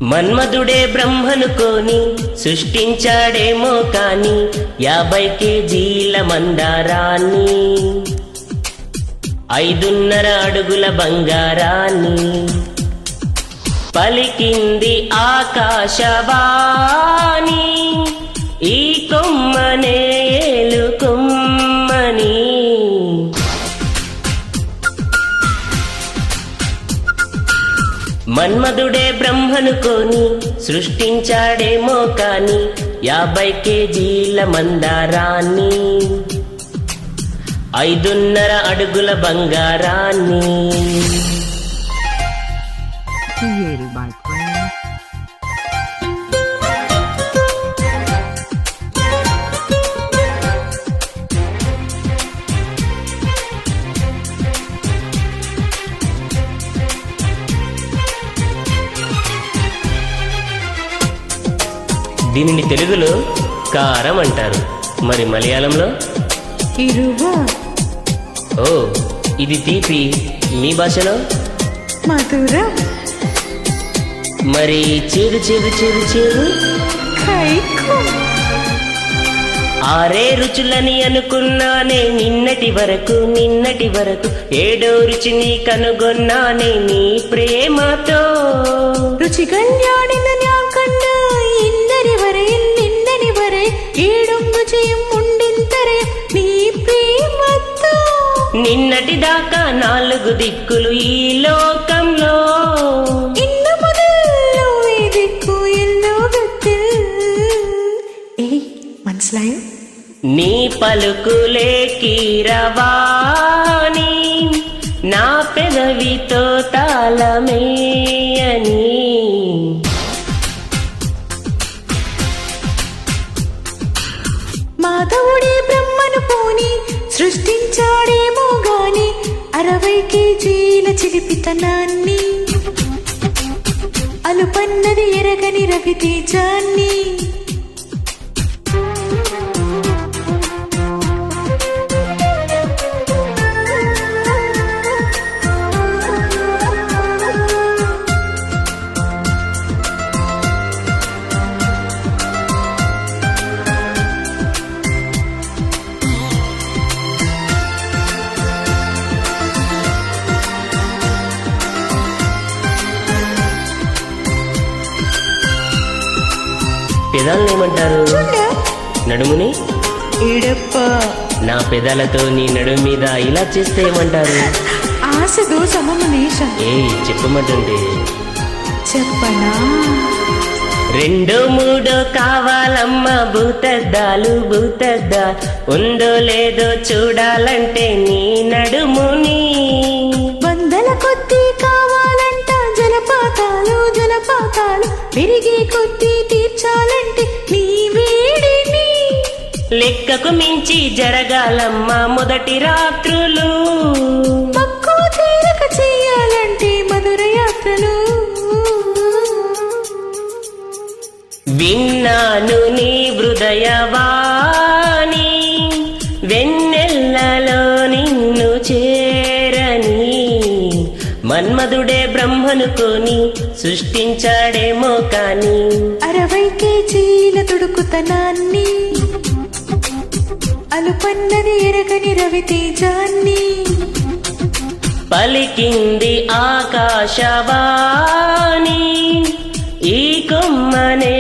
మన్మధుడే బ్రహ్మను కోని సృష్టించాడేమో కాని 50 కేజీల మందారాన్ని 5.5 అడుగుల బంగారాన్ని పలికింది ఆకాశవాణి ఈ కొమ్మనే ఏలుకొమ్మని. మన్మధుడే బ్రహ్మను కోని సృష్టించాడేమో కాని 50 కేజీల మందారాన్ని 5.5 అడుగుల బంగారాన్ని. Created by Prince. దీనిని తెలుగులో కారం అంటారు, మరి మలయాళంలో ఇరువ. ఓ, ఇది తీపి, మీ భాషలో మధురం. మరి చేదు చేదు చేదు చేదు కైకు. 6 రుచులని అనుకున్నానే నిన్నటి వరకు 7వ రుచిని కనుగొన్నానే నీ ప్రేమతో. രുചി കല്യാണിന്ന ഞാൻ കണ്ട് ഇന്നരി വരെ 7 രുചിയും ഉണ്ടിന്തരെ നീ ప్రేమతో. నిన్నటి దాకా 4 దిక్కులు ఈ లోకంలో ഇന്നു മുതൽ ഈ ദിക്കു ഈ ലോകത്തിൽ. മനസ്സിലായോ? నీ పలుకులే కీరవాణి నా పెదవితో తాళమేయని. మాధవుడే బ్రహ్మను పోని సృష్టించాడేమో గాని 60 కేజీల చిలిపితనాన్ని అలుపన్నది ఎరగని రవితేజాన్ని. పెదాలను ఏమంటారు? నడుముని. ఎడప్ప. నా పెదాలతో నీ నడుము మీద ఇలా చేస్తే ఏమంటారు? ఆశతో సమమనేశం. చెప్పమంటుంటే చెప్పనా? 2 3 కావాలమ్మా భూతద్దాలు ఉందో లేదో చూడాలంటే నీ నడుముని. వందల కొద్దీ కావాలంట జలపాతాలు పెరిగే కొద్దీ తీర్చాలంటే నీ వేడిని. లెక్కకు మించి జరగాలమ్మా మొదటి రాత్రులు. మక్కువ తీరక చెయ్యాలంటే మధుర యాత్రలు. విన్నాను నీ హృదయవాణి వెన్నెల్లలో నిన్ను చేరని. మన్మధుడే బ్రహ్మను కోని సృష్టించాడేమో కాని 60 కేజీల తుడుకుతనాన్ని అలుపన్నది ఎరగని రవితేజాన్ని పలికింది ఆకాశవాణి ఈ కొమ్మనే